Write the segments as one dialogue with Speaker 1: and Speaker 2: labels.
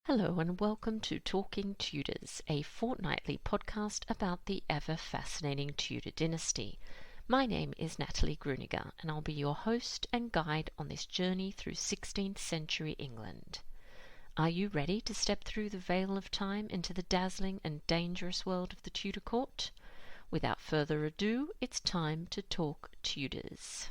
Speaker 1: Hello and welcome to Talking Tudors, a fortnightly podcast about the ever-fascinating Tudor dynasty. My name is Natalie Grueninger and I'll be your host and guide on this journey through 16th century England. Are you ready to step through the veil of time into the dazzling and dangerous world of the Tudor court? Without further ado, it's time to talk Tudors.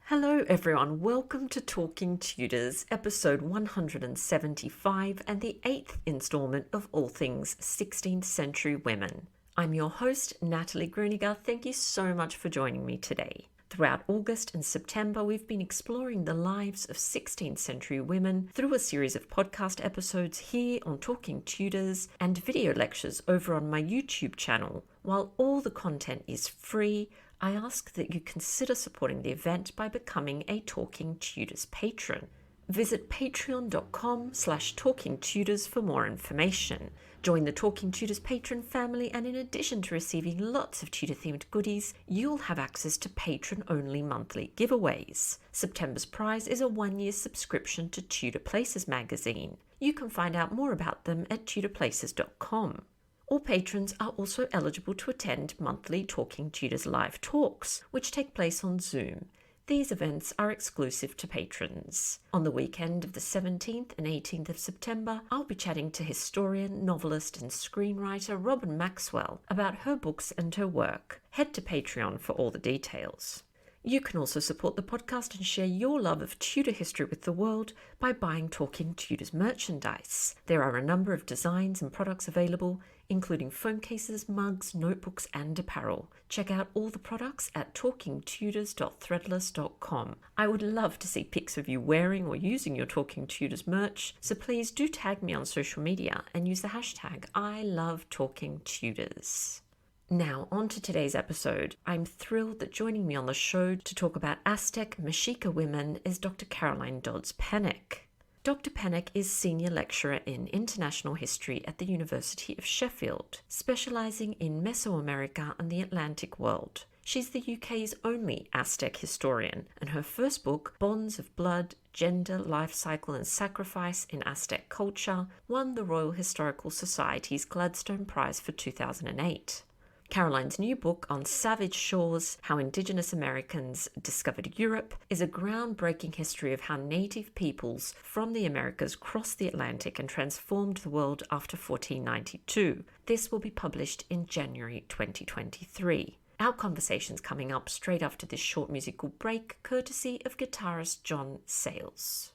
Speaker 1: Hello everyone, welcome to Talking Tudors, episode 175 and the 8th instalment of All Things 16th Century Women. I'm your host, Natalie Grueninger. Thank you so much for joining me today. Throughout August and September, we've been exploring the lives of 16th century women through a series of podcast episodes here on Talking Tudors and video lectures over on my YouTube channel. While all the content is free, I ask that you consider supporting the event by becoming a Talking Tudors patron. Visit patreon.com/talkingtudors for more information. Join the Talking Tudors patron family, and in addition to receiving lots of Tudor-themed goodies, you'll have access to patron-only monthly giveaways. September's prize is a one-year subscription to Tudor Places magazine. You can find out more about them at tudorplaces.com. All patrons are also eligible to attend monthly Talking Tudors live talks, which take place on Zoom. These events are exclusive to patrons. On the weekend of the 17th and 18th of September, I'll be chatting to historian, novelist and screenwriter Robin Maxwell about her books and her work. Head to Patreon for all the details. You can also support the podcast and share your love of Tudor history with the world by buying Talking Tudors merchandise. There are a number of designs and products available, including phone cases, mugs, notebooks and apparel. Check out all the products at talkingtudors.threadless.com. I would love to see pics of you wearing or using your Talking Tudors merch, so please do tag me on social media and use the hashtag #ILoveTalkingTudors. Now, on to today's episode. I'm thrilled that joining me on the show to talk about Aztec-Mexica women is Dr. Caroline Dodds Pennock. Dr. Pennock is Senior Lecturer in International History at the University of Sheffield, specialising in Mesoamerica and the Atlantic world. She's the UK's only Aztec historian, and her first book, Bonds of Blood, Gender, Life Cycle and Sacrifice in Aztec Culture, won the Royal Historical Society's Gladstone Prize for 2008. Caroline's new book on Savage Shores, How Indigenous Americans Discovered Europe, is a groundbreaking history of how native peoples from the Americas crossed the Atlantic and transformed the world after 1492. This will be published in January 2023. Our conversation's coming up straight after this short musical break, courtesy of guitarist Jon Sayles.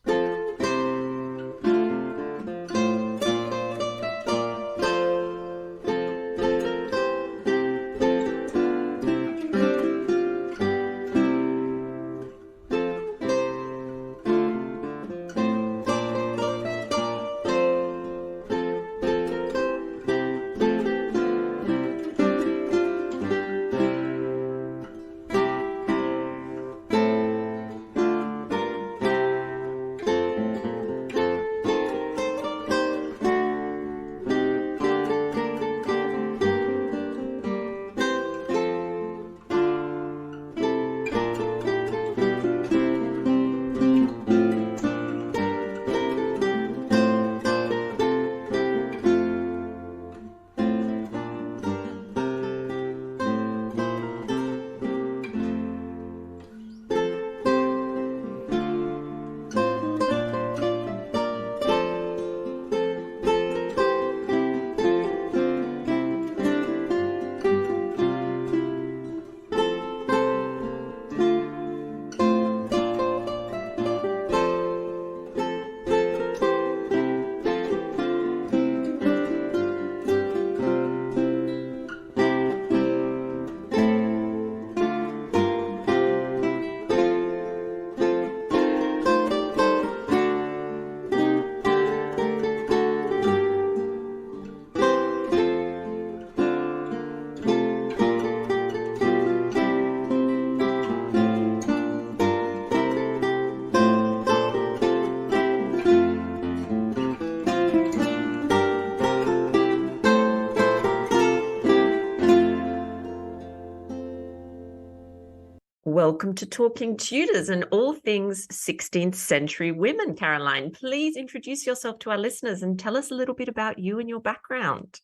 Speaker 1: welcome to Talking Tudors and all things 16th century women. Caroline, please introduce yourself to our listeners and tell us a little bit about you and your background.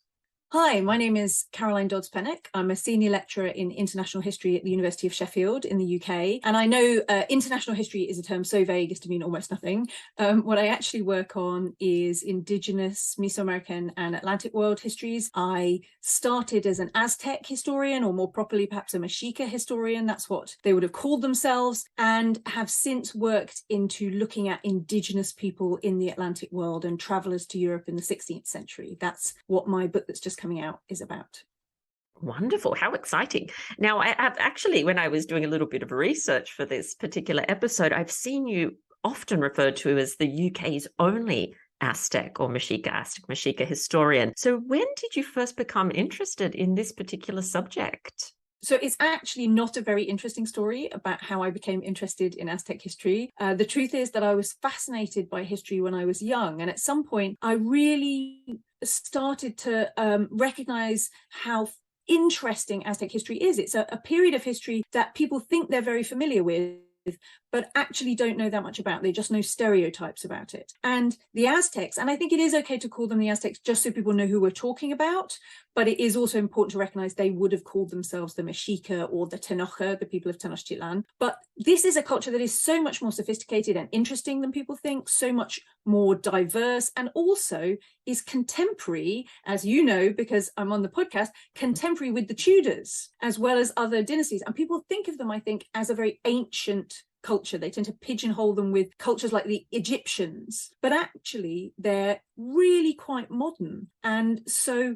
Speaker 2: Hi, my name is Caroline Dodds Pennock. I'm a senior lecturer in international history at the University of Sheffield in the UK. And I know international history is a term so vague as to mean almost nothing. What I actually work on is Indigenous, Mesoamerican and Atlantic world histories. I started as an Aztec historian, or more properly, perhaps a Mexica historian. That's what they would have called themselves, and have since worked into looking at Indigenous people in the Atlantic world and travellers to Europe in the 16th century. That's what my book that's just coming out is about.
Speaker 1: Wonderful. How exciting. Now, I've actually, when I was doing a little bit of research for this particular episode, I've seen you often referred to as the UK's only Aztec or Aztec-Mexica historian. So when did you first become interested in this particular subject?
Speaker 2: So it's actually not a very interesting story about how I became interested in Aztec history. The truth is that I was fascinated by history when I was young. And at some point, I really started to recognize how interesting Aztec history is. It's a period of history that people think they're very familiar with, but actually don't know that much about. They just know stereotypes about it. And the Aztecs, and I think it is okay to call them the Aztecs just so people know who we're talking about, but it is also important to recognize they would have called themselves the Mexica or the Tenoch, the people of Tenochtitlan. But this is a culture that is so much more sophisticated and interesting than people think, so much more diverse, and also is contemporary, as you know, because I'm on the podcast, contemporary with the Tudors, as well as other dynasties. And people think of them, I think, as a very ancient culture. They tend to pigeonhole them with cultures like the Egyptians, but actually they're really quite modern. And so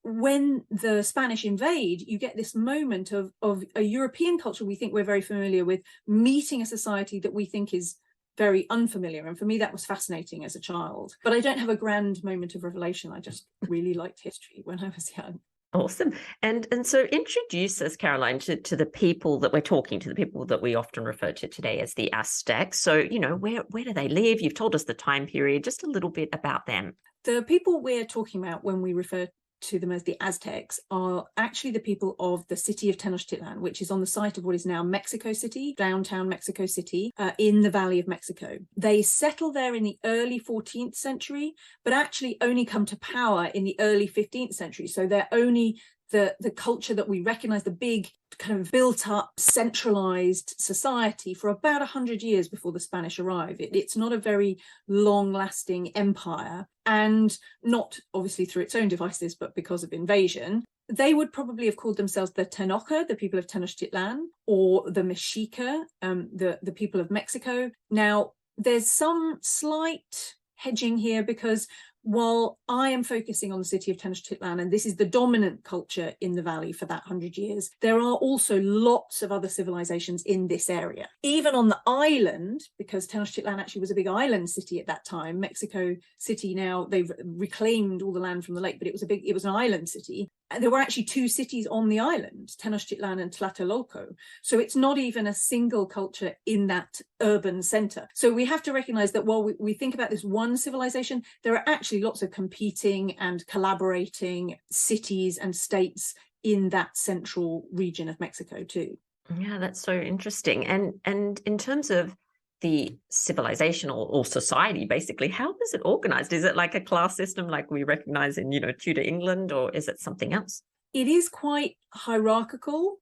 Speaker 2: when the Spanish invade, you get this moment of a European culture we think we're very familiar with meeting a society that we think is very unfamiliar. And for me, that was fascinating as a child. But I don't have a grand moment of revelation. I just really liked history when I was young.
Speaker 1: Awesome. And so introduce us, Caroline, to the people that we're talking to, the people that we often refer to today as the Aztecs. So, you know, where do they live? You've told us the time period, just a little bit about them.
Speaker 2: The people we're talking about when we refer to them as the Aztecs are actually the people of the city of Tenochtitlan, which is on the site of what is now Mexico City, downtown Mexico City, in the Valley of Mexico. They settle there in the early 14th century, but actually only come to power in the early 15th century. So they're only the culture that we recognize, the big kind of built up centralized society for about 100 years before the Spanish arrive. It's not a very long lasting empire, and not obviously through its own devices, but because of invasion. They would probably have called themselves the Tenoch, the people of Tenochtitlan, or the Mexica, the people of Mexico. Now, there's some slight hedging here, because while I am focusing on the city of Tenochtitlan, and this is the dominant culture in the valley for that 100 years, there are also lots of other civilizations in this area. Even on the island, because Tenochtitlan actually was a big island city at that time. Mexico City now, they've reclaimed all the land from the lake, but it was an island city. There were actually two cities on the island, Tenochtitlan and Tlatelolco. So it's not even a single culture in that urban center. So we have to recognize that while we think about this one civilization, there are actually lots of competing and collaborating cities and states in that central region of Mexico too.
Speaker 1: Yeah, that's so interesting. And in terms of the civilization or society, basically, how is it organized? Is it like a class system like we recognize in, Tudor England, or is it something else?
Speaker 2: It is quite hierarchical.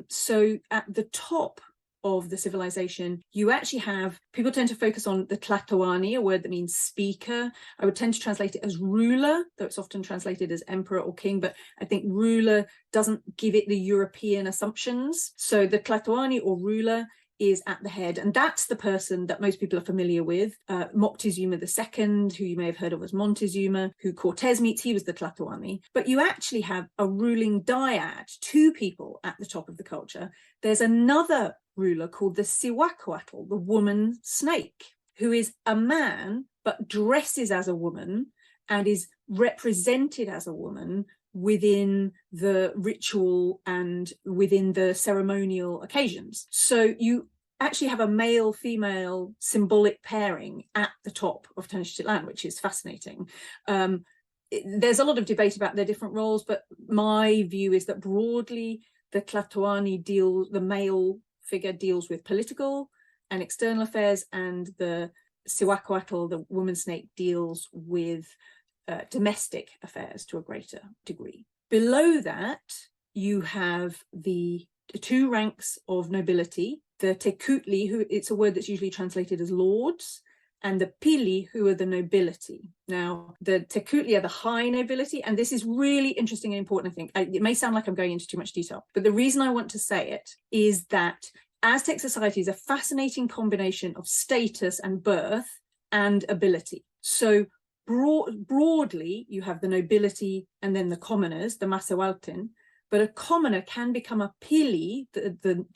Speaker 2: So at the top of the civilization, you actually have, people tend to focus on the Tlatoani, a word that means speaker. I would tend to translate it as ruler, though it's often translated as emperor or king, but I think ruler doesn't give it the European assumptions. So the Tlatoani, or ruler, is at the head, and that's the person that most people are familiar with, Moctezuma II, who you may have heard of as Montezuma, who Cortez meets. He was the Tlatoani. But you actually have a ruling dyad, two people at the top of the culture. There's another ruler called the Cihuacoatl, the woman snake, who is a man but dresses as a woman and is represented as a woman within the ritual and within the ceremonial occasions. So you actually have a male-female symbolic pairing at the top of Tenochtitlan, which is fascinating. There's a lot of debate about their different roles, but my view is that broadly the Tlatoani the male figure deals with political and external affairs, and the Siwakwatl, the woman snake, deals with domestic affairs to a greater degree. Below that, you have the two ranks of nobility, the Tekutli, who it's a word that's usually translated as lords, and the Pili, who are the nobility. Now, the Tekutli are the high nobility, and this is really interesting and important, I think. It may sound like I'm going into too much detail, but the reason I want to say it is that Aztec society is a fascinating combination of status and birth and ability. So broadly, you have the nobility and then the commoners, the Masahualtin, but a commoner can become a Pili, the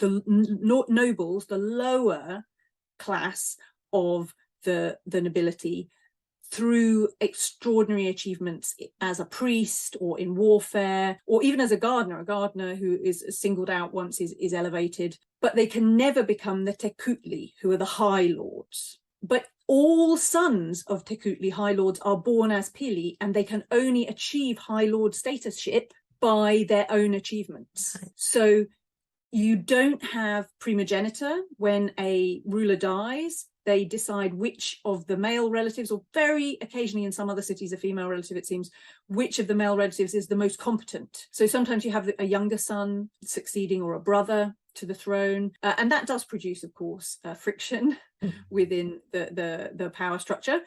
Speaker 2: nobles, the lower class of the nobility, through extraordinary achievements as a priest or in warfare, or even as a gardener who is singled out once is elevated, but they can never become the Tekutli, who are the high lords. But all sons of Tekutli high lords are born as Pili, and they can only achieve high lord statusship by their own achievements. So you don't have primogeniture. When a ruler dies, they decide which of the male relatives, or very occasionally in some other cities a female relative, it seems, which of the male relatives is the most competent. So sometimes you have a younger son succeeding, or a brother to the throne, and that does produce, of course, friction within the power structure.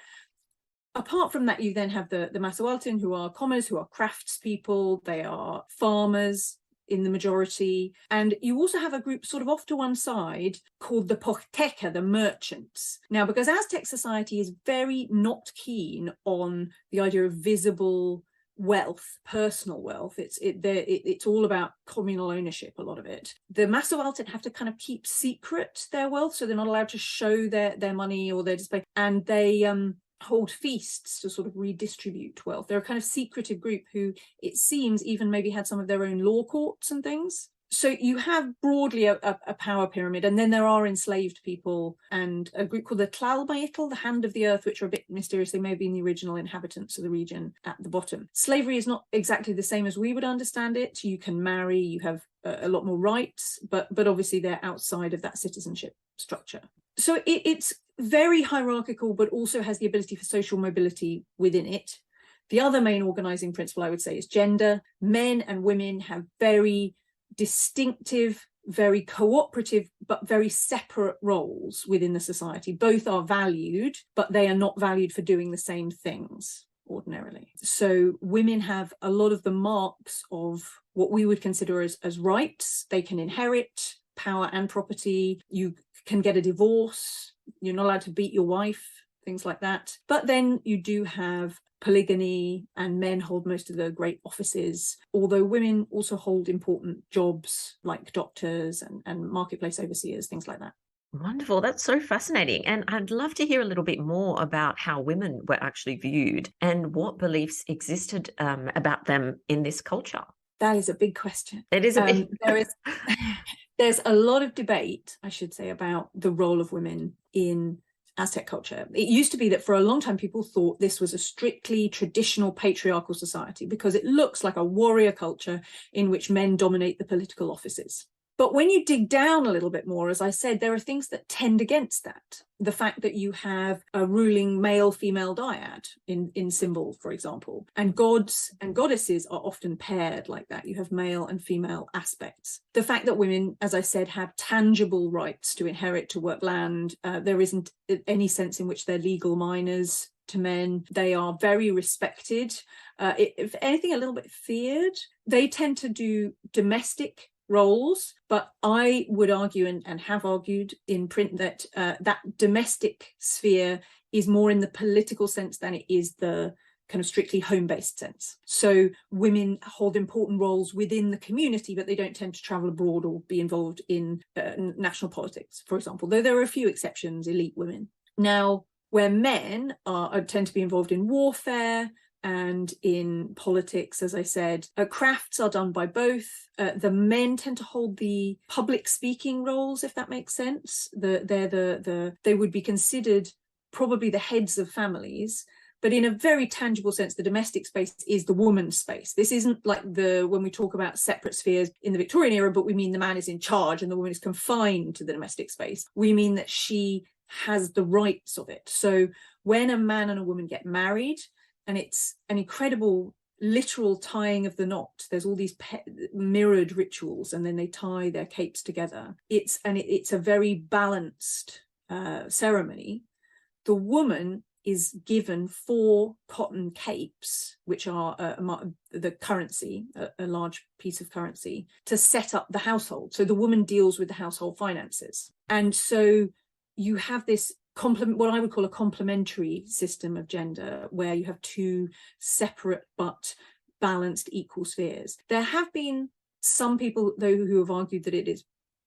Speaker 2: Apart from that, you then have the Masahualtin, who are commoners, who are craftspeople, they are farmers in the majority. And you also have a group sort of off to one side called the Pochteca, the merchants. Now, because Aztec society is very not keen on the idea of visible wealth, personal wealth, it's all about communal ownership, a lot of it. The Masahualtin have to kind of keep secret their wealth, so they're not allowed to show their money or their display, and they hold feasts to sort of redistribute wealth. They're a kind of secretive group who, it seems, even maybe had some of their own law courts and things. So you have broadly a power pyramid, and then there are enslaved people and a group called the Tlalmayitl, the Hand of the Earth, which are a bit mysterious. They may have been the original inhabitants of the region at the bottom. Slavery is not exactly the same as we would understand it. You can marry, you have a lot more rights, but obviously they're outside of that citizenship structure. So it's very hierarchical, but also has the ability for social mobility within it. The other main organizing principle, I would say, is gender. Men and women have very distinctive, very cooperative, but very separate roles within the society. Both are valued, but they are not valued for doing the same things ordinarily. So women have a lot of the marks of what we would consider as rights. They can inherit power and property. You can get a divorce. You're not allowed to beat your wife, things like that. But then you do have polygyny, and men hold most of the great offices, although women also hold important jobs like doctors and marketplace overseers, things like that.
Speaker 1: Wonderful. That's so fascinating. And I'd love to hear a little bit more about how women were actually viewed and what beliefs existed about them in this culture.
Speaker 2: That is a big question.
Speaker 1: It is a big
Speaker 2: There's a lot of debate, I should say, about the role of women in Aztec culture. It used to be that for a long time people thought this was a strictly traditional patriarchal society because it looks like a warrior culture in which men dominate the political offices. But when you dig down a little bit more, as I said, there are things that tend against that. The fact that you have a ruling male-female dyad in symbol, for example, and gods and goddesses are often paired like that. You have male and female aspects. The fact that women, as I said, have tangible rights to inherit, to work land. There isn't any sense in which they're legal minors to men. They are very respected. If anything, a little bit feared. They tend to do domestic roles, but I would argue and have argued in print that that domestic sphere is more in the political sense than it is the kind of strictly home-based sense. So women hold important roles within the community, but they don't tend to travel abroad or be involved in national politics, for example, though there are a few exceptions, elite women. Now, where men tend to be involved in warfare and in politics, as I said, crafts are done by both. The men tend to hold the public speaking roles, if that makes sense. They would be considered probably the heads of families, But in a very tangible sense, the domestic space is the woman's space. This isn't like when we talk about separate spheres in the Victorian era, but we mean the man is in charge and the woman is confined to the domestic space. We mean that she has the rights of it. So when a man and a woman get married, and it's an incredible literal tying of the knot, there's all these mirrored rituals, and then they tie their capes together. It's a very balanced ceremony. The woman is given 4 cotton capes, which are the currency, a large piece of currency, to set up the household. So the woman deals with the household finances. And so you have this what I would call a complementary system of gender, where you have 2 separate but balanced equal spheres. There have been some people, though, who have argued that it is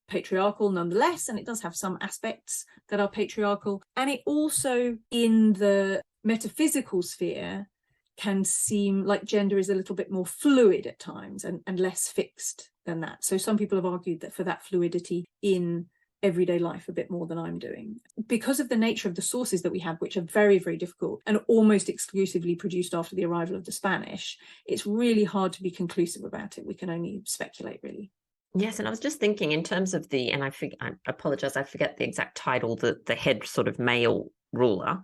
Speaker 2: patriarchal nonetheless, and it does have some aspects that are patriarchal. And it also, in the metaphysical sphere, can seem like gender is a little bit more fluid at times and less fixed than that. So some people have argued that for that fluidity in everyday life a bit more than I'm doing, because of the nature of the sources that we have, which are very, very difficult and almost exclusively produced after the arrival of the Spanish. It's really hard to be conclusive about it. We can only speculate, really.
Speaker 1: Yes, and I was just thinking in terms of I apologize, I forget the exact title, the head sort of male ruler.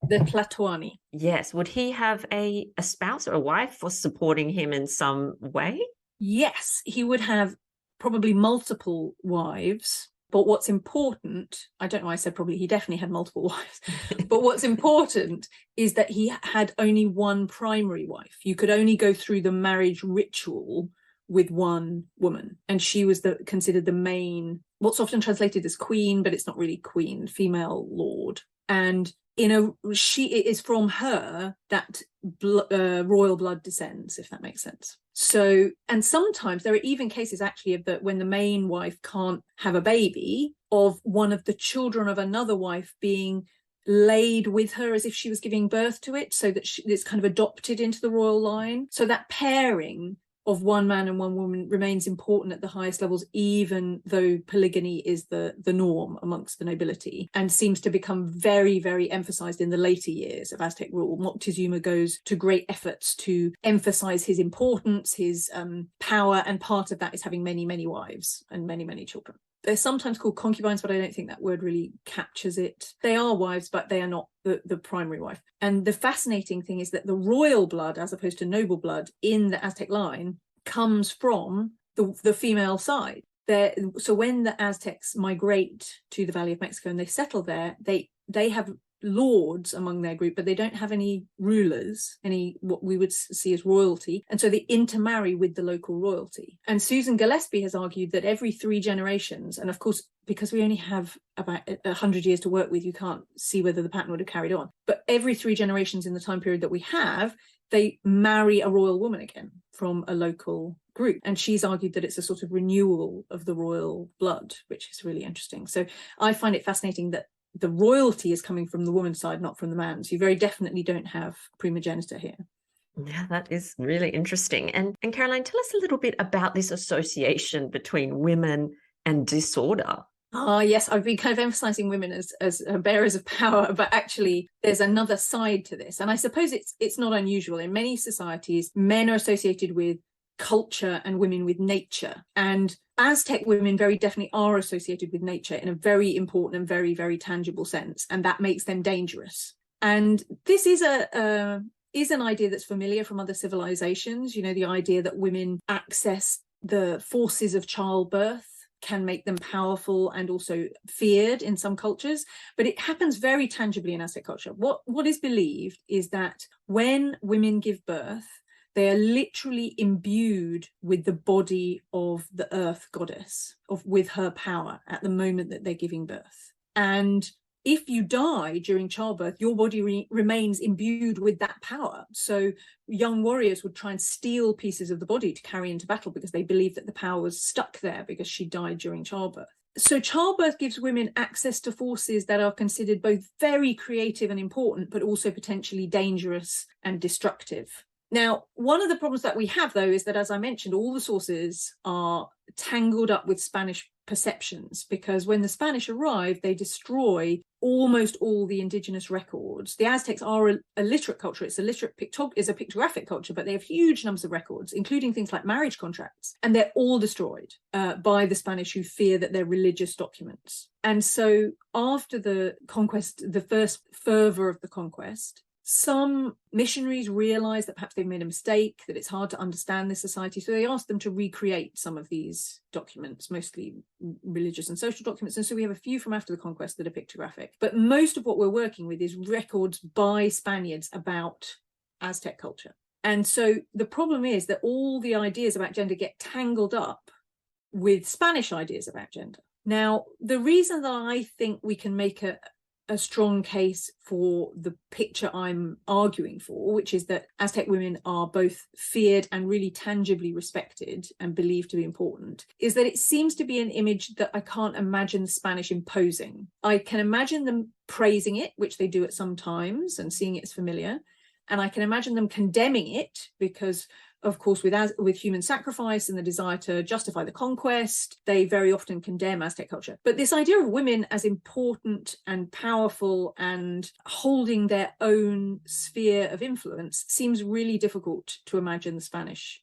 Speaker 2: The Tlatoani.
Speaker 1: Yes, would he have a spouse or a wife for supporting him in some way?
Speaker 2: Yes, he would have probably multiple wives. But what's important, I don't know why I said probably, he definitely had multiple wives. But what's important is that he had only one primary wife. You could only go through the marriage ritual with one woman. And she was considered the main, what's often translated as queen, but it's not really queen, female lord. And it is from her that royal blood descends, if that makes sense. So, and sometimes there are even cases actually of that when the main wife can't have a baby, of one of the children of another wife being laid with her as if she was giving birth to it, so that it's kind of adopted into the royal line. So that pairing of one man and one woman remains important at the highest levels, even though polygamy is the norm amongst the nobility, and seems to become very, very emphasized in the later years of Aztec rule. Moctezuma goes to great efforts to emphasize his importance, his power, and part of that is having many, many wives and many, many children. They're sometimes called concubines, but I don't think that word really captures it. They are wives, but they are not the primary wife. And the fascinating thing is that the royal blood, as opposed to noble blood in the Aztec line, comes from the female side. So when the Aztecs migrate to the Valley of Mexico and they settle there, they have lords among their group, but they don't have any rulers, any what we would see as royalty, and so they intermarry with the local royalty. And Susan Gillespie has argued that every 3 generations, and of course because we only have about 100 years to work with, you can't see whether the pattern would have carried on, but every 3 generations in the time period that we have, they marry a royal woman again from a local group. And she's argued that it's a sort of renewal of the royal blood, which is really interesting. So I find it fascinating that the royalty is coming from the woman's side, not from the man's. You very definitely don't have primogeniture here.
Speaker 1: Yeah, that is really interesting. And Caroline, tell us a little bit about this association between women and disorder.
Speaker 2: Yes, I've been kind of emphasizing women as bearers of power, but actually there's another side to this. And I suppose it's not unusual. In many societies, men are associated with culture and women with nature. And Aztec women very definitely are associated with nature in a very important and very, very tangible sense. And that makes them dangerous. And this is an idea that's familiar from other civilizations. You know, the idea that women access the forces of childbirth can make them powerful and also feared in some cultures, but it happens very tangibly in Aztec culture. What is believed is that when women give birth, they are literally imbued with the body of the earth goddess, with her power at the moment that they're giving birth. And if you die during childbirth, your body remains imbued with that power. So young warriors would try and steal pieces of the body to carry into battle because they believed that the power was stuck there because she died during childbirth. So childbirth gives women access to forces that are considered both very creative and important, but also potentially dangerous and destructive. Now, one of the problems that we have, though, is that, as I mentioned, all the sources are tangled up with Spanish perceptions, because when the Spanish arrived, they destroy almost all the indigenous records. The Aztecs are a literate culture. It's a literate pictographic culture, but they have huge numbers of records, including things like marriage contracts, and they're all destroyed by the Spanish, who fear that they're religious documents. And so after the conquest, the first fervor of the conquest, some missionaries realized that perhaps they've made a mistake, that it's hard to understand this society. So they asked them to recreate some of these documents, mostly religious and social documents. And so we have a few from after the conquest that are pictographic. But most of what we're working with is records by Spaniards about Aztec culture. And so the problem is that all the ideas about gender get tangled up with Spanish ideas about gender. Now, the reason that I think we can make a strong case for the picture I'm arguing for, which is that Aztec women are both feared and really tangibly respected and believed to be important, is that it seems to be an image that I can't imagine the Spanish imposing. I can imagine them praising it, which they do at some times, and seeing it as familiar. And I can imagine them condemning it because, of course, with human sacrifice and the desire to justify the conquest, they very often condemn Aztec culture. But this idea of women as important and powerful and holding their own sphere of influence seems really difficult to imagine the Spanish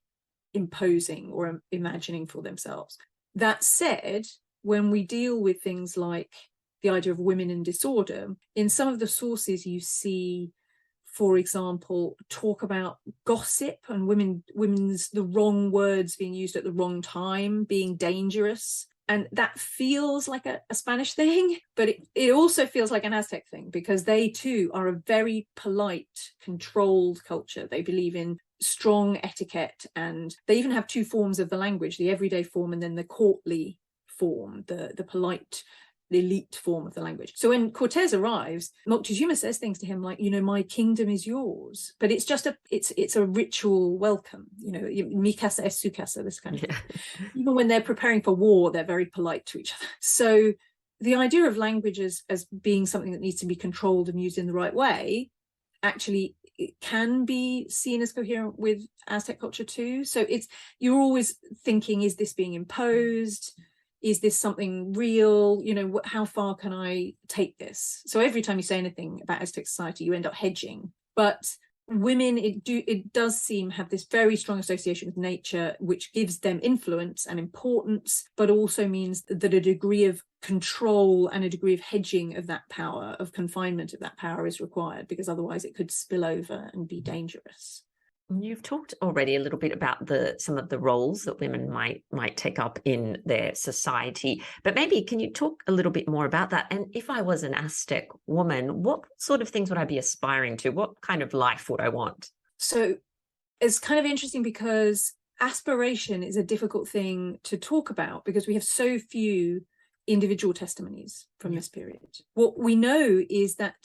Speaker 2: imposing or imagining for themselves. That said, when we deal with things like the idea of women in disorder, in some of the sources you see, for example, talk about gossip and women's the wrong words being used at the wrong time, being dangerous. And that feels like a Spanish thing, but it also feels like an Aztec thing, because they too are a very polite, controlled culture. They believe in strong etiquette, and they even have two forms of the language, the everyday form and then the courtly form, the polite, the elite form of the language. So when Cortez arrives, Moctezuma says things to him like, my kingdom is yours. But it's just it's a ritual welcome, mi casa es su casa, this kind of thing. Even when they're preparing for war, they're very polite to each other. So the idea of language as being something that needs to be controlled and used in the right way, actually it can be seen as coherent with Aztec culture too. So you're always thinking, is this being imposed? Is this something real? How far can I take this? So every time you say anything about Aztec society, you end up hedging. But women, it does seem have this very strong association with nature, which gives them influence and importance, but also means that a degree of control and a degree of hedging of that power, of confinement of that power, is required, because otherwise it could spill over and be dangerous.
Speaker 1: You've talked already a little bit about some of the roles that women might take up in their society, but maybe can you talk a little bit more about that? And if I was an Aztec woman, what sort of things would I be aspiring to? What kind of life would I want?
Speaker 2: So it's kind of interesting, because aspiration is a difficult thing to talk about because we have so few individual testimonies from this period. What we know is that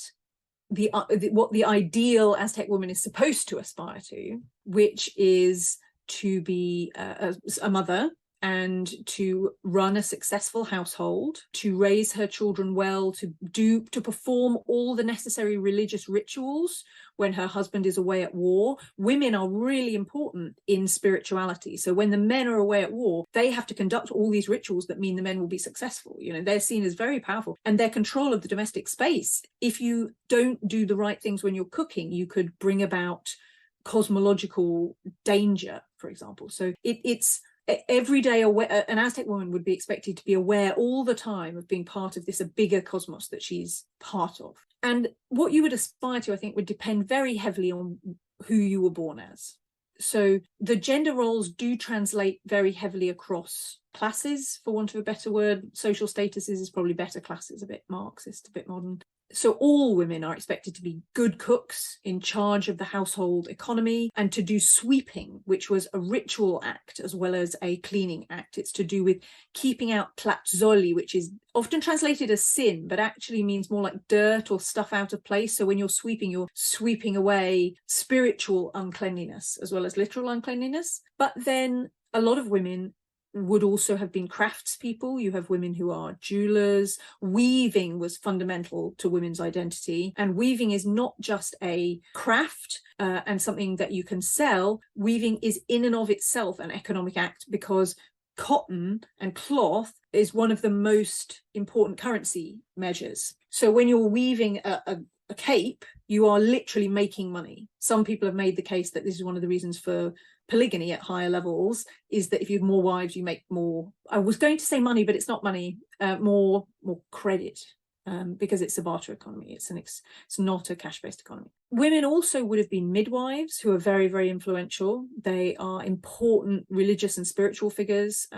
Speaker 2: what the ideal Aztec woman is supposed to aspire to, which is to be a mother and to run a successful household, to raise her children well, to perform all the necessary religious rituals when her husband is away at war. Women are really important in spirituality. So when the men are away at war, they have to conduct all these rituals that mean the men will be successful. They're seen as very powerful, and their control of the domestic space. If you don't do the right things when you're cooking, you could bring about cosmological danger, for example. So it's every day an Aztec woman would be expected to be aware all the time of being part of this a bigger cosmos that she's part of. And what you would aspire to, I think, would depend very heavily on who you were born as. So the gender roles do translate very heavily across classes, for want of a better word. Social statuses is probably better. Classes, a bit Marxist, a bit modern. So all women are expected to be good cooks, in charge of the household economy, and to do sweeping, which was a ritual act as well as a cleaning act. It's to do with keeping out tlatzoli, which is often translated as sin, but actually means more like dirt or stuff out of place. So when you're sweeping away spiritual uncleanliness as well as literal uncleanliness. But then a lot of women would also have been craftspeople. You have women who are jewelers. Weaving was fundamental to women's identity. And weaving is not just a craft and something that you can sell. Weaving is in and of itself an economic act, because cotton and cloth is one of the most important currency measures. So when you're weaving a cape, you are literally making money. Some people have made the case that this is one of the reasons for polygamy at higher levels, is that if you have more wives, you make more, I was going to say money, but it's not money, more credit, because it's a barter economy. It's not a cash-based economy. Women also would have been midwives, who are very, very influential. They are important religious and spiritual figures,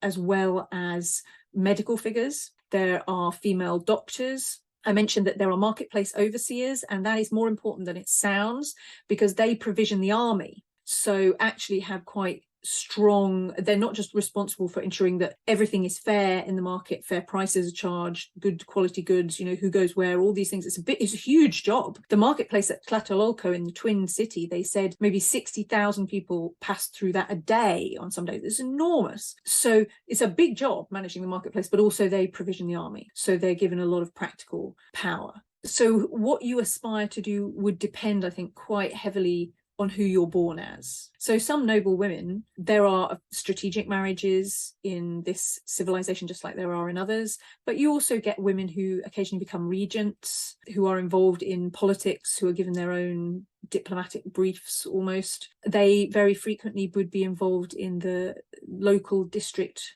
Speaker 2: as well as medical figures. There are female doctors. I mentioned that there are marketplace overseers, and that is more important than it sounds, because they provision the army. So actually have quite strong, they're not just responsible for ensuring that everything is fair in the market, fair prices are charged, good quality goods, you know, who goes where, all these things. It's a huge job. The marketplace at Tlatelolco in the Twin City, they said maybe 60,000 people pass through that a day on some days. It's enormous. So it's a big job managing the marketplace, but also they provision the army. So they're given a lot of practical power. So what you aspire to do would depend, I think, quite heavily on who you're born as. So some noble women, there are strategic marriages in this civilization, just like there are in others, but you also get women who occasionally become regents, who are involved in politics, who are given their own diplomatic briefs almost. They very frequently would be involved in the local district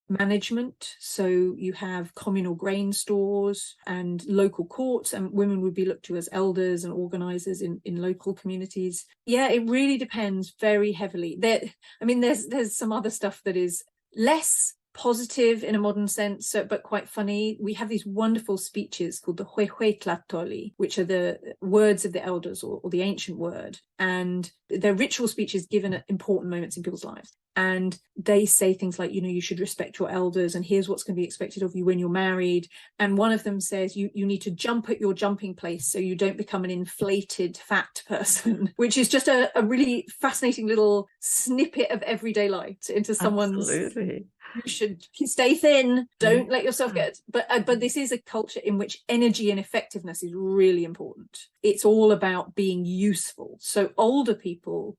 Speaker 2: management. So you have communal grain stores and local courts, and women would be looked to as elders and organizers in local communities. Yeah, it really depends very heavily. There's some other stuff that is less positive in a modern sense, but quite funny. We have these wonderful speeches called the Huehuetlatoli, which are the words of the elders, or the ancient word, and they're ritual speeches given at important moments in people's lives. And they say things like, you know, you should respect your elders, and here's what's going to be expected of you when you're married. And one of them says you need to jump at your jumping place so you don't become an inflated fat person, which is just a really fascinating little snippet of everyday life into someone's.
Speaker 1: Absolutely.
Speaker 2: You should stay thin, don't let yourself get, but this is a culture in which energy and effectiveness is really important. It's all about being useful. So older people,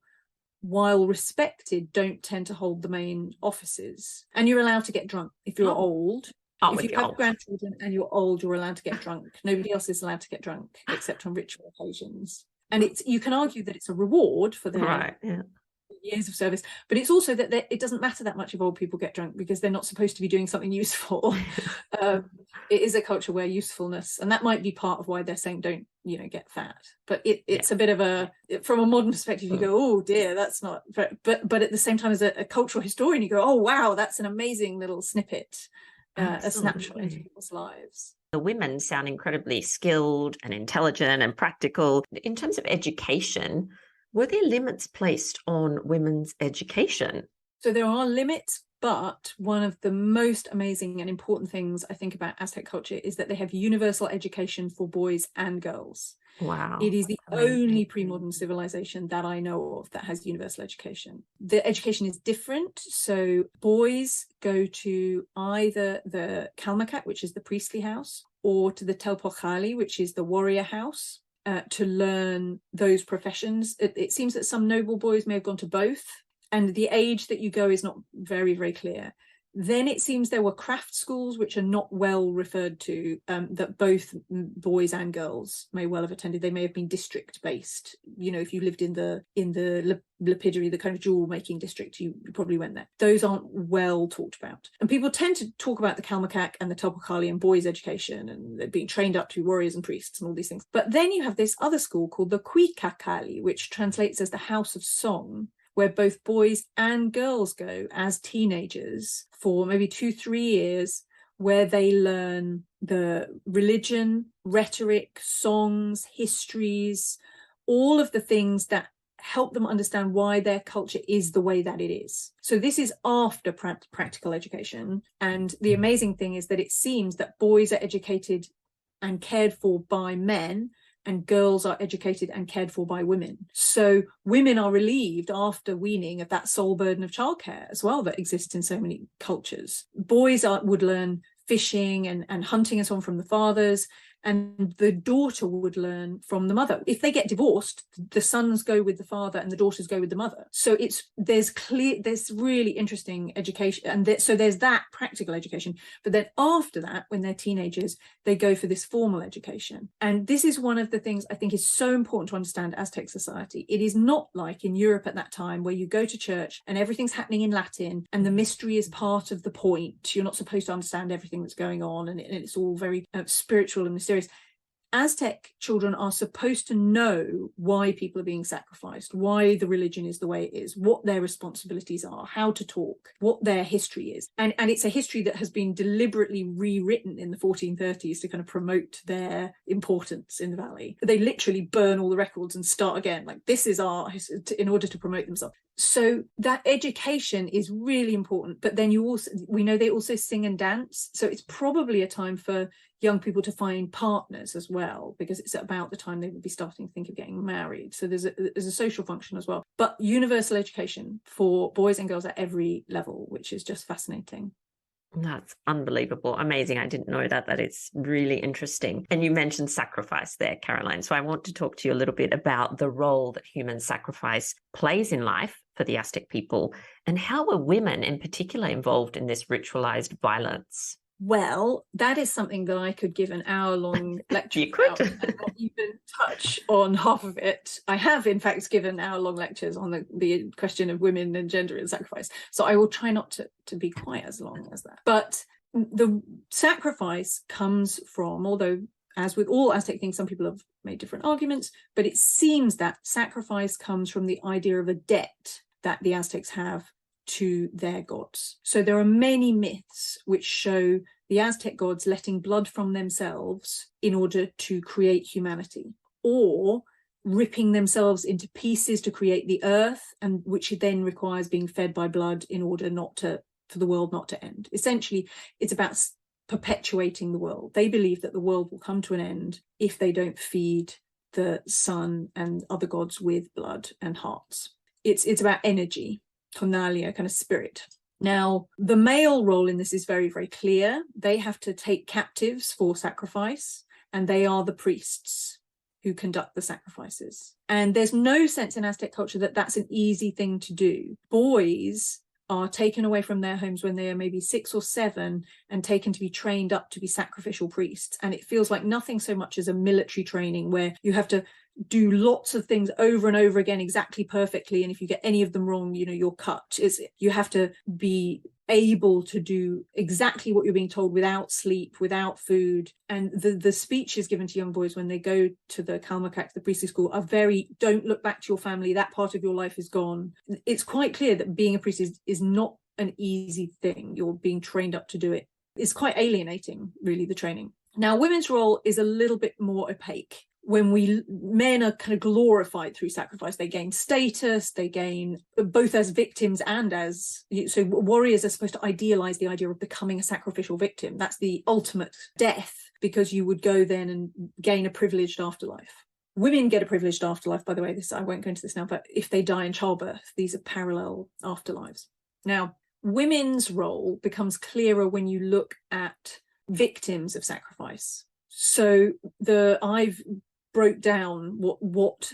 Speaker 2: while respected, don't tend to hold the main offices, and you're allowed to get drunk if you're old. If you have grandchildren and you're old, you're allowed to get drunk. Nobody else is allowed to get drunk except on ritual occasions. And you can argue that it's a reward for their years of service, but it's also that it doesn't matter that much if old people get drunk, because they're not supposed to be doing something useful. It is a culture where usefulness, and that might be part of why they're saying don't, you know, get fat. But it's a bit of a, from a modern perspective, you go, oh dear, that's not, but at the same time, as a cultural historian, you go, oh wow, that's an amazing little snippet, a snapshot into people's lives.
Speaker 1: The women sound incredibly skilled and intelligent and practical. In terms of education, were there limits placed on women's education?
Speaker 2: So there are limits, but one of the most amazing and important things I think about Aztec culture is that they have universal education for boys and girls.
Speaker 1: Wow.
Speaker 2: It is the only pre-modern civilization that I know of that has universal education. The education is different. So boys go to either the Kalmakak, which is the priestly house, or to the Telpochali, which is the warrior house, to learn those professions. It seems that some noble boys may have gone to both, and the age that you go is not very, very clear. Then it seems there were craft schools, which are not well referred to, that both boys and girls may well have attended. They may have been district based. You know, if you lived in the lapidary, the kind of jewel making district, you probably went there. Those aren't well talked about. And people tend to talk about the Kalmakak and the Telpochali and boys' education, and they're being trained up to be warriors and priests and all these things. But then you have this other school called the Cuicacali, which translates as the House of Song, where both boys and girls go as teenagers for maybe 2-3 years, where they learn the religion, rhetoric, songs, histories, all of the things that help them understand why their culture is the way that it is. So this is after practical education. And the amazing thing is that it seems that boys are educated and cared for by men, and girls are educated and cared for by women. So women are relieved after weaning of that sole burden of childcare as well that exists in so many cultures. Boys would learn fishing and hunting and so on from the fathers, and the daughter would learn from the mother. If they get divorced, the sons go with the father and the daughters go with the mother. So there's really interesting education, and so there's that practical education. But then after that, when they're teenagers, they go for this formal education. And this is one of the things I think is so important to understand Aztec society. It is not like in Europe at that time, where you go to church and everything's happening in Latin and the mystery is part of the point. You're not supposed to understand everything that's going on, and it's all very spiritual and mysterious. Aztec children are supposed to know why people are being sacrificed, why the religion is the way it is, what their responsibilities are, how to talk, what their history is. And it's a history that has been deliberately rewritten in the 1430s to kind of promote their importance in the valley. They literally burn all the records and start again, like, this is our history, in order to promote themselves. So that education is really important. But then we know they also sing and dance. So it's probably a time for young people to find partners as well, because it's about the time they would be starting to think of getting married. So there's a social function as well. But universal education for boys and girls at every level, which is just fascinating.
Speaker 1: That's unbelievable. Amazing. I didn't know that. That is really interesting. And you mentioned sacrifice there, Caroline. So I want to talk to you a little bit about the role that human sacrifice plays in life for the Aztec people, and how were women in particular involved in this ritualized violence?
Speaker 2: Well, that is something that I could give an hour-long lecture
Speaker 1: You could.
Speaker 2: about and not even touch on half of it. I have, in fact, given hour-long lectures on the question of women and gender and sacrifice. So I will try not to be quite as long as that. But the sacrifice comes from, although as with all Aztec things, some people have made different arguments, but it seems that sacrifice comes from the idea of a debt that the Aztecs have to their gods. So there are many myths which show the Aztec gods letting blood from themselves in order to create humanity, or ripping themselves into pieces to create the earth, and which then requires being fed by blood in order for the world not to end. Essentially, it's about perpetuating the world. They believe that the world will come to an end if they don't feed the sun and other gods with blood and hearts. It's about energy, tonalia, kind of spirit. Now, the male role in this is very, very clear. They have to take captives for sacrifice, and they are the priests who conduct the sacrifices. And there's no sense in Aztec culture that that's an easy thing to do. Boys are taken away from their homes when they are maybe 6 or 7 and taken to be trained up to be sacrificial priests. And it feels like nothing so much as a military training where you have to do lots of things over and over again exactly perfectly, and if you get any of them wrong, you're cut. You have to be able to do exactly what you're being told without sleep, without food. And the speeches given to young boys when they go to the Kalmakak, the priestly school, are very, don't look back to your family, that part of your life is gone. It's quite clear that being a priest is not an easy thing. You're being trained up to do it. It's quite alienating, really, the training. Now, women's role is a little bit more opaque. When men are kind of glorified through sacrifice, they gain status, they gain both as victims and so warriors are supposed to idealize the idea of becoming a sacrificial victim. That's the ultimate death, because you would go then and gain a privileged afterlife. Women get a privileged afterlife, by the way. I won't go into this now, but if they die in childbirth, these are parallel afterlives. Now, women's role becomes clearer when you look at victims of sacrifice. So I've broke down what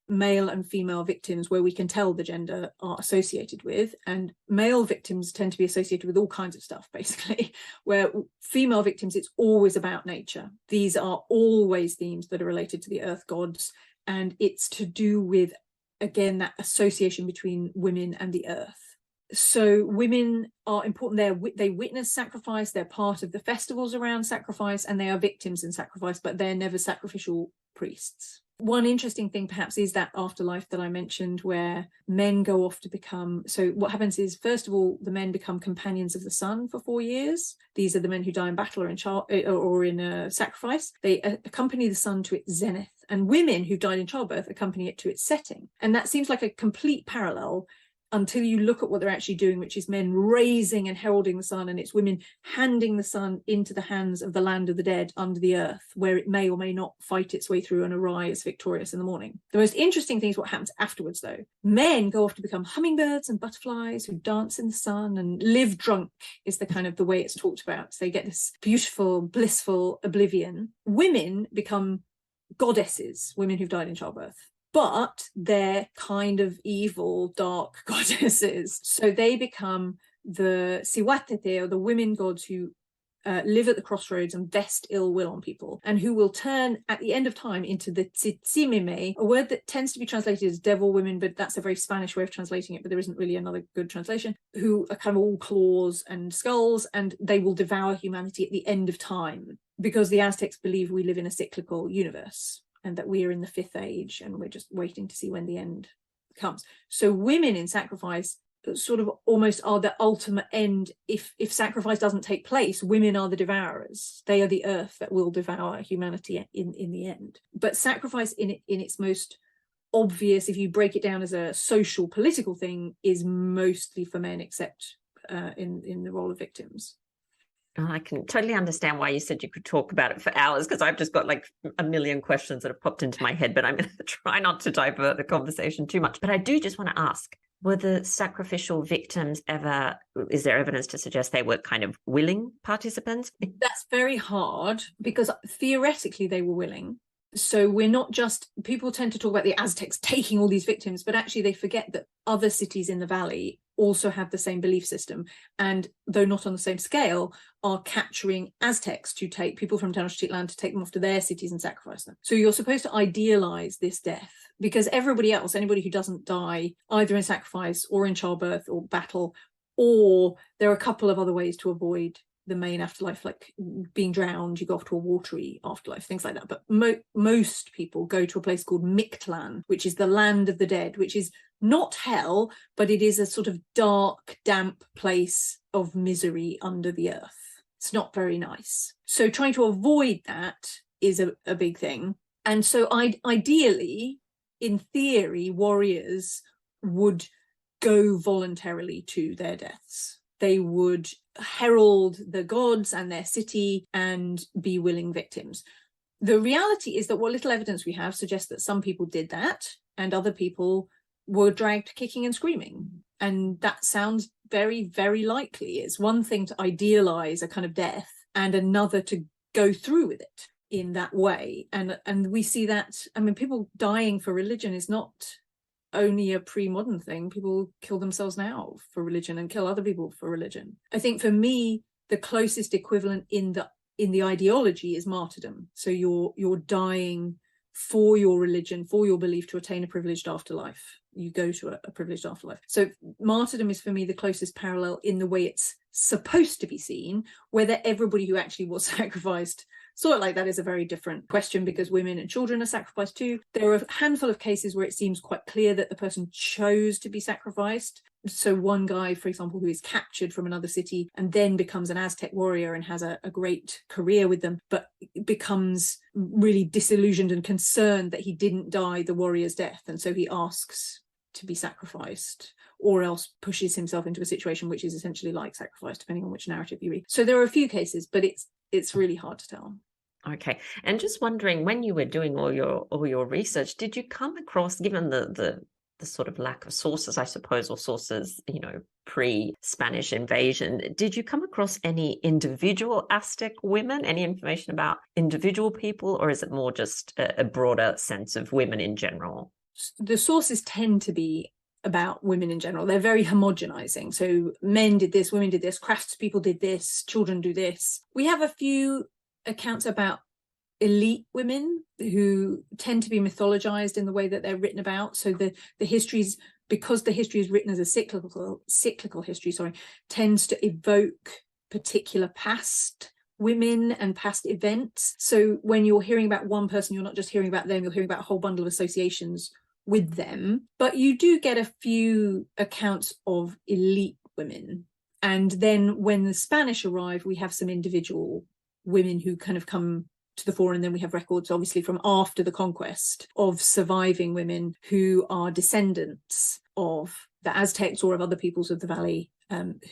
Speaker 2: male and female victims, where we can tell the gender, are associated with, and male victims tend to be associated with all kinds of stuff, basically, where female victims, it's always about nature. These are always themes that are related to the earth gods, and it's to do with, again, that association between women and the earth. So women are important. They witness sacrifice, they're part of the festivals around sacrifice, and they are victims in sacrifice, but they're never sacrificial priests. One interesting thing perhaps is that afterlife that I mentioned, where men go off to become, so what happens is, first of all, the men become companions of the sun for 4 years. These are the men who die in battle or in a sacrifice. They accompany the sun to its zenith, and women who've died in childbirth accompany it to its setting. And that seems like a complete parallel. until you look at what they're actually doing, which is men raising and heralding the sun, and it's women handing the sun into the hands of the land of the dead under the earth, where it may or may not fight its way through and arise victorious in the morning. The most interesting thing is what happens afterwards, though. Men go off to become hummingbirds and butterflies who dance in the sun and live drunk, is the kind of the way it's talked about. So they get this beautiful, blissful oblivion. Women become goddesses, women who've died in childbirth, but they're kind of evil, dark goddesses. So they become the Siwatete, or the women gods who live at the crossroads and vest ill will on people, and who will turn at the end of time into the Tsitsimime, a word that tends to be translated as devil women, but that's a very Spanish way of translating it, but there isn't really another good translation, who are kind of all claws and skulls, and they will devour humanity at the end of time, because the Aztecs believe we live in a cyclical universe and that we are in the fifth age and we're just waiting to see when the end comes. So women in sacrifice sort of almost are the ultimate end. If sacrifice doesn't take place, women are the devourers. They are the earth that will devour humanity in the end. But sacrifice in its most obvious, if you break it down as a social political thing, is mostly for men, except in the role of victims.
Speaker 1: I can totally understand why you said you could talk about it for hours, because I've just got like a million questions that have popped into my head, but I'm going to try not to divert the conversation too much. But I do just want to ask, were the sacrificial victims ever, is there evidence to suggest they were kind of willing participants?
Speaker 2: That's very hard, because theoretically they were willing. So we're not just, people tend to talk about the Aztecs taking all these victims, but actually they forget that other cities in the valley also have the same belief system, and though not on the same scale, are capturing Aztecs to take people from Tenochtitlan, to take them off to their cities and sacrifice them. So you're supposed to idealize this death, because everybody else, anybody who doesn't die either in sacrifice or in childbirth or battle, or there are a couple of other ways to avoid the main afterlife, like being drowned, you go off to a watery afterlife, things like that. But most people go to a place called Mictlan, which is the land of the dead, which is not hell, but it is a sort of dark, damp place of misery under the earth. It's not very nice. So trying to avoid that is a big thing. And so ideally, in theory, warriors would go voluntarily to their deaths. They would herald the gods and their city and be willing victims. The reality is that what little evidence we have suggests that some people did that and other people were dragged kicking and screaming. And that sounds very, very likely. It's one thing to idealize a kind of death and another to go through with it in that way. And we see that, I mean, people dying for religion is not only a pre-modern thing. People kill themselves now for religion and kill other people for religion. I think for me, the closest equivalent in the ideology is martyrdom. So you're dying for your religion, for your belief, to attain a privileged afterlife. You go to a privileged afterlife. So martyrdom is for me the closest parallel in the way it's supposed to be seen. Whether everybody who actually was sacrificed saw it like that is a very different question, because women and children are sacrificed too. There are a handful of cases where it seems quite clear that the person chose to be sacrificed. So one guy, for example, who is captured from another city and then becomes an Aztec warrior and has a great career with them, but becomes really disillusioned and concerned that he didn't die the warrior's death. And so he asks to be sacrificed, or else pushes himself into a situation which is essentially like sacrifice, depending on which narrative you read. So there are a few cases, but it's really hard to tell.
Speaker 1: Okay. And just wondering, when you were doing all your research, did you come across, given the sort of lack of sources, I suppose, or sources, pre-Spanish invasion, did you come across any individual Aztec women, any information about individual people, or is it more just a broader sense of women in general?
Speaker 2: The sources tend to be about women in general. They're very homogenizing. So men did this, women did this, craftspeople did this, children do this. We have a few accounts about elite women who tend to be mythologized in the way that they're written about. So the histories, because the history is written as a cyclical history, tends to evoke particular past women and past events. So when you're hearing about one person, you're not just hearing about them, you're hearing about a whole bundle of associations with them. But you do get a few accounts of elite women. And then when the Spanish arrive, we have some individual women who kind of come to the fore, and then we have records obviously from after the conquest of surviving women who are descendants of the Aztecs or of other peoples of the valley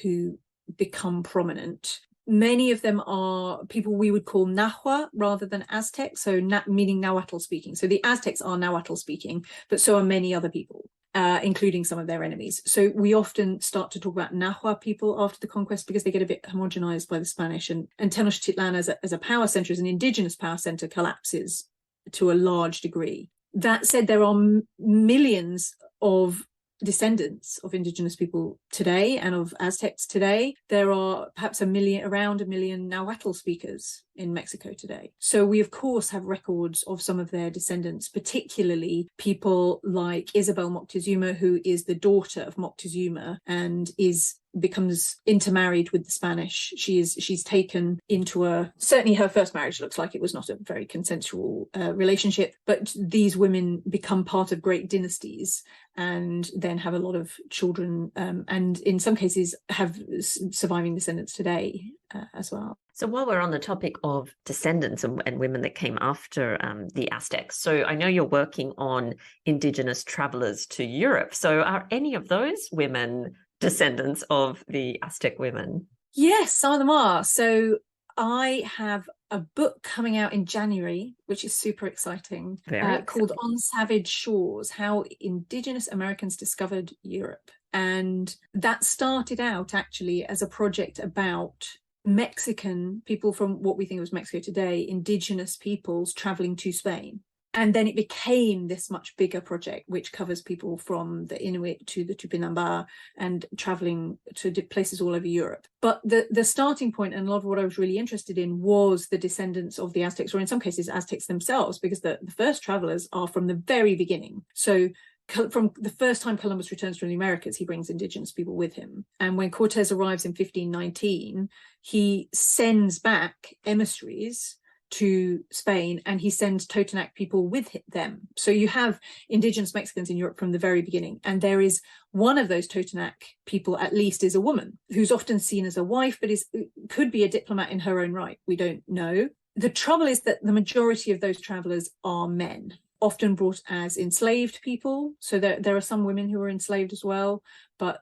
Speaker 2: who become prominent. Many of them are people we would call Nahua rather than Aztec, so meaning Nahuatl speaking. So the Aztecs are Nahuatl speaking, but so are many other people, including some of their enemies. So we often start to talk about Nahua people after the conquest because they get a bit homogenized by the Spanish, and Tenochtitlan as a power center, as an indigenous power center, collapses to a large degree. That said, there are millions of descendants of indigenous people today and of Aztecs today. There are perhaps around a million Nahuatl speakers in Mexico today. So we of course have records of some of their descendants, particularly people like Isabel Moctezuma, who is the daughter of Moctezuma and becomes intermarried with the Spanish. She's taken into certainly her first marriage looks like it was not a very consensual relationship, but these women become part of great dynasties and then have a lot of children, and in some cases have surviving descendants today as well.
Speaker 1: So while we're on the topic of descendants and women that came after the Aztecs, so I know you're working on Indigenous travelers to Europe. So are any of those women descendants of the Aztec women?
Speaker 2: Yes, some of them are. So I have a book coming out in January, which is super exciting, called On Savage Shores, How Indigenous Americans Discovered Europe. And that started out actually as a project about Mexican people from what we think was Mexico today, indigenous peoples traveling to Spain. And then it became this much bigger project, which covers people from the Inuit to the Tupinamba and traveling to places all over Europe. But the starting point, and a lot of what I was really interested in, was the descendants of the Aztecs, or in some cases Aztecs themselves, because the first travelers are from the very beginning. So from the first time Columbus returns from the Americas, he brings indigenous people with him. And when Cortez arrives in 1519, he sends back emissaries to Spain, and he sends Totonac people with them. So you have indigenous Mexicans in Europe from the very beginning, and there is one of those Totonac people, at least, is a woman who's often seen as a wife, but could be a diplomat in her own right. We don't know. The trouble is that the majority of those travelers are men, often brought as enslaved people. So there are some women who are enslaved as well, but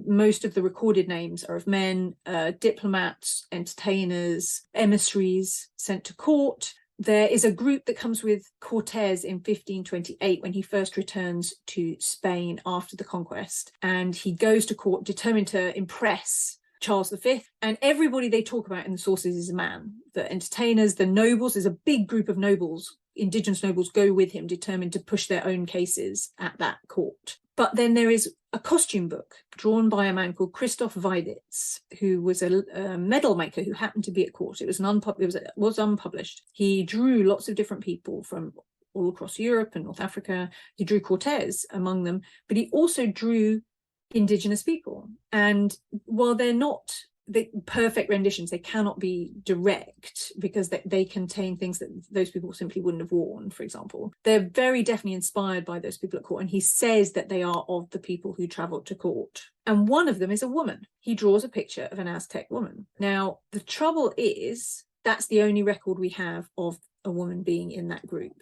Speaker 2: most of the recorded names are of men, diplomats, entertainers, emissaries sent to court. There is a group that comes with Cortez in 1528 when he first returns to Spain after the conquest, and he goes to court determined to impress Charles V, and everybody they talk about in the sources is a man. The entertainers, the nobles, there's a big group of nobles, indigenous nobles, go with him, determined to push their own cases at that court. But then there is a costume book drawn by a man called Christoph Weiditz, who was a medal maker who happened to be at court. It was unpublished. He drew lots of different people from all across Europe and North Africa. He drew Cortez among them, but he also drew indigenous people. And while they're not the perfect renditions, they cannot be direct because they contain things that those people simply wouldn't have worn, for example. They're very definitely inspired by those people at court, and he says that they are of the people who travelled to court. And one of them is a woman. He draws a picture of an Aztec woman. Now, the trouble is that's the only record we have of a woman being in that group.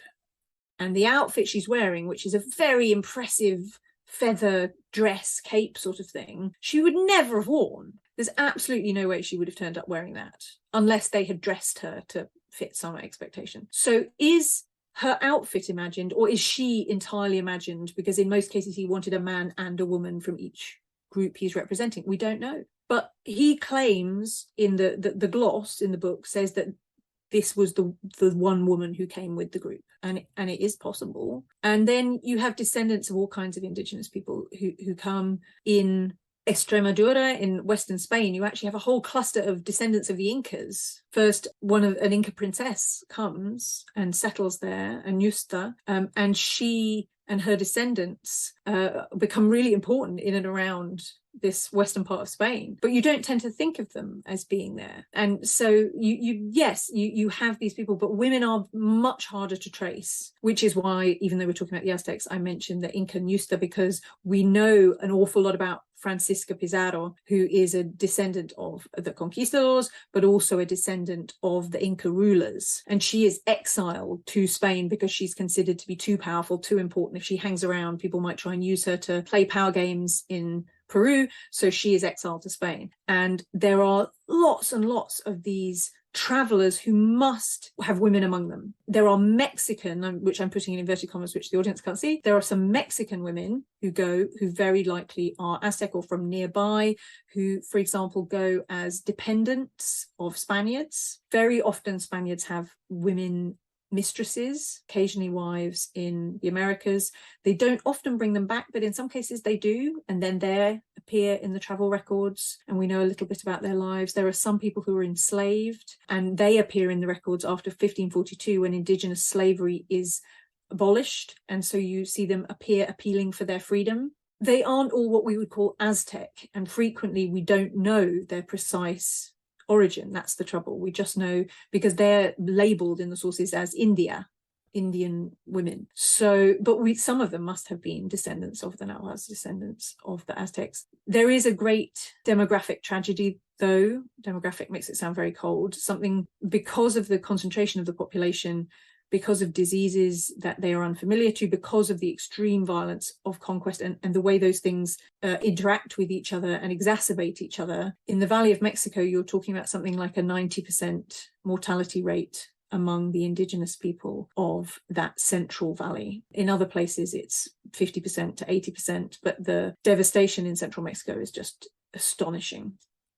Speaker 2: And the outfit she's wearing, which is a very impressive feather dress, cape sort of thing, she would never have worn. There's absolutely no way she would have turned up wearing that unless they had dressed her to fit some expectation. So is her outfit imagined, or is she entirely imagined? Because in most cases he wanted a man and a woman from each group he's representing. We don't know. But he claims in the gloss in the book says that this was the one woman who came with the group, and it is possible. And then you have descendants of all kinds of indigenous people who come in Extremadura, in western Spain. You actually have a whole cluster of descendants of the Incas. First, an Inca princess comes and settles there, Anusta, and she and her descendants become really important in and around this western part of Spain, but you don't tend to think of them as being there. And so you have these people, but women are much harder to trace, which is why, even though we're talking about the Aztecs, I mentioned the Inca Ñusta, because we know an awful lot about Francisca Pizarro, who is a descendant of the conquistadors, but also a descendant of the Inca rulers. And she is exiled to Spain because she's considered to be too powerful, too important. If she hangs around, people might try and use her to play power games in Peru. So she is exiled to Spain. And there are lots and lots of these travelers who must have women among them. There are Mexican, which I'm putting in inverted commas, which the audience can't see. There are some Mexican women who go, who very likely are Aztec or from nearby, who, for example, go as dependents of Spaniards. Very often Spaniards have women mistresses, occasionally wives in the Americas. They don't often bring them back, but in some cases they do, and then they appear in the travel records, and we know a little bit about their lives. There are some people who are enslaved, and they appear in the records after 1542, when Indigenous slavery is abolished, and so you see them appear appealing for their freedom. They aren't all what we would call Aztec, and frequently we don't know their precise origin. That's the trouble. We just know because they're labeled in the sources as Indian women. So, but some of them must have been descendants of the Nahuas, descendants of the Aztecs. There is a great demographic tragedy, though. Demographic makes it sound very cold. Something, because of the concentration of the population, because of diseases that they are unfamiliar to, because of the extreme violence of conquest and the way those things interact with each other and exacerbate each other. In the Valley of Mexico, you're talking about something like a 90% mortality rate among the indigenous people of that central valley. In other places, it's 50% to 80%, but the devastation in central Mexico is just astonishing.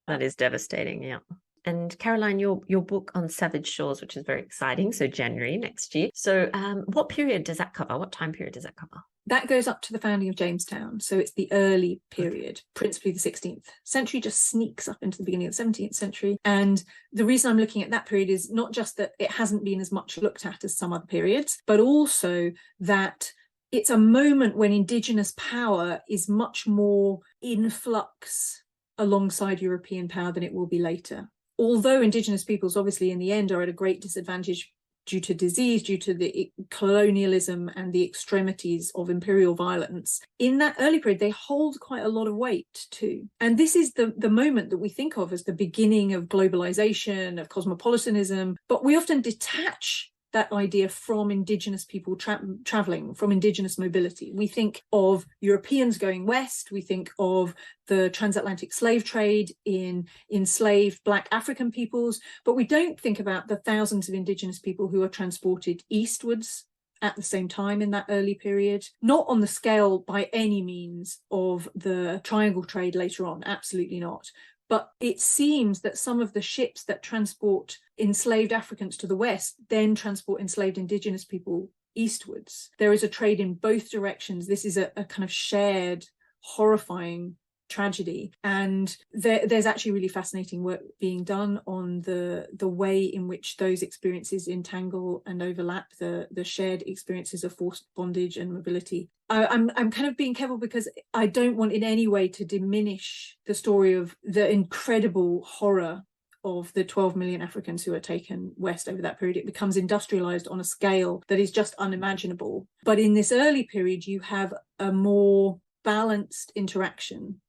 Speaker 1: That is devastating, yeah. And Caroline, your book on Savage Shores, which is very exciting, so January next year. So what period does that cover? What time period does that cover?
Speaker 2: That goes up to the founding of Jamestown. So it's the early period, principally the 16th century, just sneaks up into the beginning of the 17th century. And the reason I'm looking at that period is not just that it hasn't been as much looked at as some other periods, but also that it's a moment when Indigenous power is much more in flux alongside European power than it will be later. Although Indigenous peoples obviously in the end are at a great disadvantage due to disease, due to the colonialism and the extremities of imperial violence, in that early period, they hold quite a lot of weight too. And this is the moment that we think of as the beginning of globalization, of cosmopolitanism, but we often detach that idea from Indigenous people traveling, from Indigenous mobility. We think of Europeans going west, we think of the transatlantic slave trade in enslaved Black African peoples, but we don't think about the thousands of Indigenous people who are transported eastwards at the same time in that early period, not on the scale by any means of the triangle trade later on, absolutely not. But it seems that some of the ships that transport enslaved Africans to the west then transport enslaved Indigenous people eastwards. There is a trade in both directions. This is a kind of shared, horrifying tragedy. And there's actually really fascinating work being done on the way in which those experiences entangle and overlap the shared experiences of forced bondage and mobility. I'm kind of being careful because I don't want in any way to diminish the story of the incredible horror of the 12 million Africans who are taken west over that period. It becomes industrialized on a scale that is just unimaginable. But in this early period, you have a more balanced interaction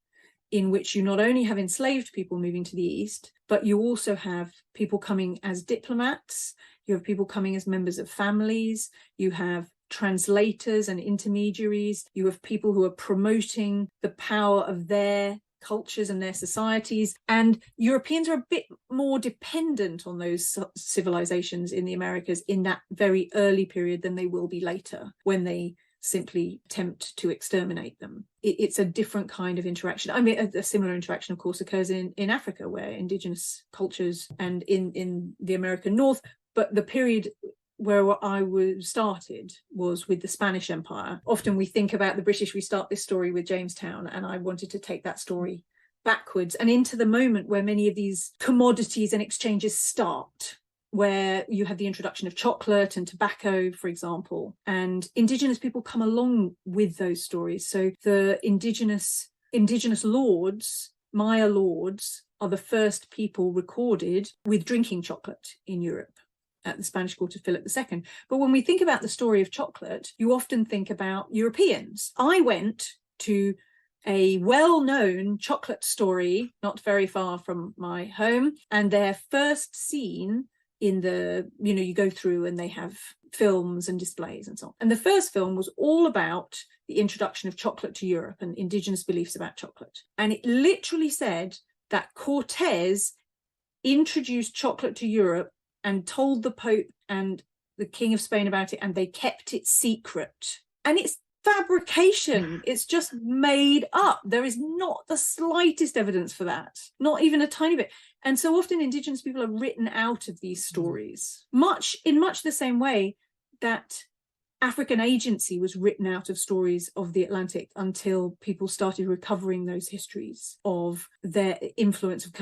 Speaker 2: in which you not only have enslaved people moving to the east, but you also have people coming as diplomats, you have people coming as members of families, you have translators and intermediaries, you have people who are promoting the power of their cultures and their societies. And Europeans are a bit more dependent on those civilizations in the Americas in that very early period than they will be later, when they simply attempt to exterminate them. It's a different kind of interaction. I mean, a similar interaction, of course, occurs in Africa, where Indigenous cultures, and in the American North, but the period where I started was with the Spanish Empire. Often we think about the British, we start this story with Jamestown, and I wanted to take that story backwards and into the moment where many of these commodities and exchanges start, where you have the introduction of chocolate and tobacco, for example, and Indigenous people come along with those stories. So the Indigenous Indigenous lords, Maya lords, are the first people recorded with drinking chocolate in Europe at the Spanish court of Philip II. But when we think about the story of chocolate, you often think about Europeans. I went to a well-known chocolate story not very far from my home, and their first scene in the, you go through and they have films and displays and so on. And the first film was all about the introduction of chocolate to Europe and Indigenous beliefs about chocolate. And it literally said that Cortés introduced chocolate to Europe and told the Pope and the King of Spain about it, and they kept it secret. And it's fabrication. It's just made up. There is not the slightest evidence for that, not even a tiny bit. And so often Indigenous people are written out of these stories, in much the same way that African agency was written out of stories of the Atlantic until people started recovering those histories of their influence of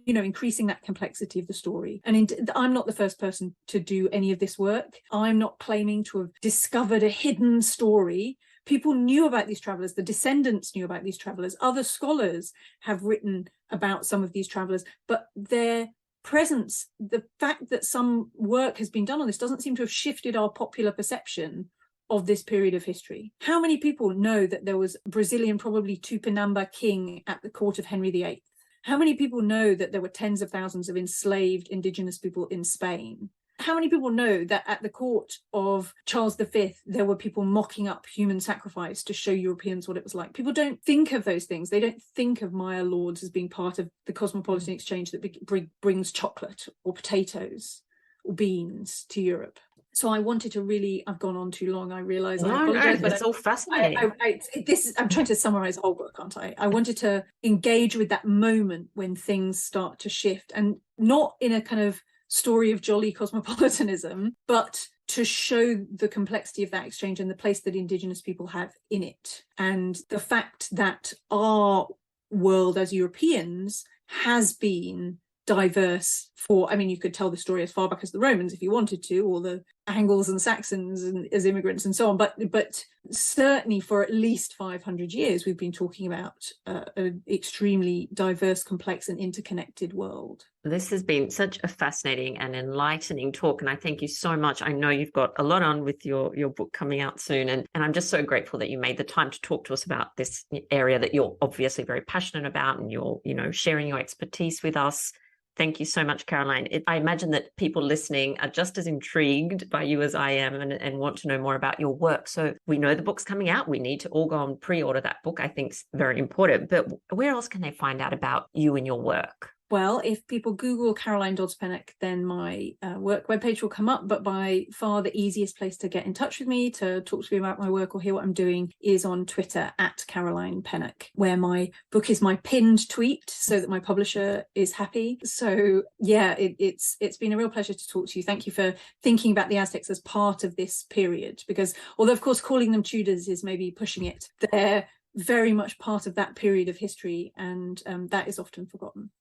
Speaker 2: increasing that complexity of the story. And I'm not the first person to do any of this work. I'm not claiming to have discovered a hidden story. People knew about these travelers. The descendants knew about these travelers. Other scholars have written about some of these travelers, but their presence, the fact that some work has been done on this, doesn't seem to have shifted our popular perception of this period of history. How many people know that there was a Brazilian, probably Tupinamba king at the court of Henry VIII? How many people know that there were tens of thousands of enslaved Indigenous people in Spain? How many people know that at the court of Charles V, there were people mocking up human sacrifice to show Europeans what it was like? People don't think of those things. They don't think of Maya lords as being part of the cosmopolitan exchange that brings chocolate or potatoes or beans to Europe. So I wanted to really, I've gone on too long, I realise. I apologise, but
Speaker 1: it's all fascinating.
Speaker 2: I'm trying to summarise the whole book, aren't I? I wanted to engage with that moment when things start to shift, and not in a kind of story of jolly cosmopolitanism, but to show the complexity of that exchange and the place that Indigenous people have in it, and the fact that our world as Europeans has been diverse you could tell the story as far back as the Romans if you wanted to, or the Angles and Saxons and as immigrants and so on, but certainly for at least 500 years we've been talking about an extremely diverse, complex and interconnected world.
Speaker 1: This has been such a fascinating and enlightening talk, and I thank you so much. I know you've got a lot on with your book coming out soon, and I'm just so grateful that you made the time to talk to us about this area that you're obviously very passionate about, and you're sharing your expertise with us. Thank you so much, Caroline. I imagine that people listening are just as intrigued by you as I am, and want to know more about your work. So we know the book's coming out. We need to all go and pre-order that book. I think it's very important. But where else can they find out about you and your work?
Speaker 2: Well, if people Google Caroline Dodds Pennock, then my work webpage will come up. But by far the easiest place to get in touch with me, to talk to me about my work or hear what I'm doing, is on Twitter at Caroline Pennock, where my book is my pinned tweet so that my publisher is happy. So yeah, it's been a real pleasure to talk to you. Thank you for thinking about the Aztecs as part of this period, because although of course calling them Tudors is maybe pushing it, they're very much part of that period of history, and that is often forgotten.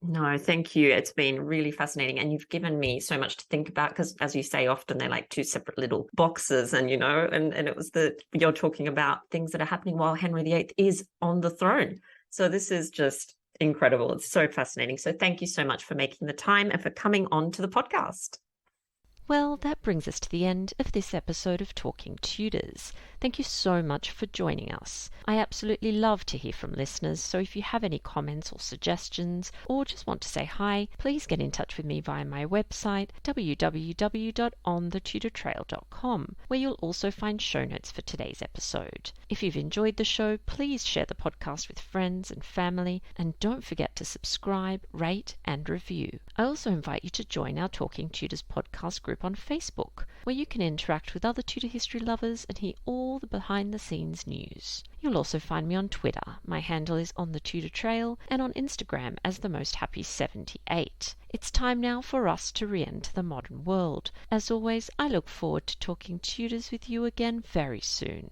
Speaker 1: No, thank you. It's been really fascinating, and you've given me so much to think about, because as you say, often they're like two separate little boxes, and and it was you're talking about things that are happening while Henry VIII is on the throne. So this is just incredible. It's so fascinating. So thank you so much for making the time and for coming on to the podcast.
Speaker 3: Well, that brings us to the end of this episode of Talking Tudors. Thank you so much for joining us. I absolutely love to hear from listeners, so if you have any comments or suggestions, or just want to say hi, please get in touch with me via my website, www.onthetudortrail.com, where you'll also find show notes for today's episode. If you've enjoyed the show, please share the podcast with friends and family, and don't forget to subscribe, rate, and review. I also invite you to join our Talking Tudors podcast group on Facebook, where you can interact with other Tudor history lovers and hear all the behind-the-scenes news. You'll also find me on Twitter. My handle is On The Tudor Trail, and on Instagram as The Most Happy 78. It's time now for us to re-enter the modern world. As always, I look forward to talking Tudors with you again very soon.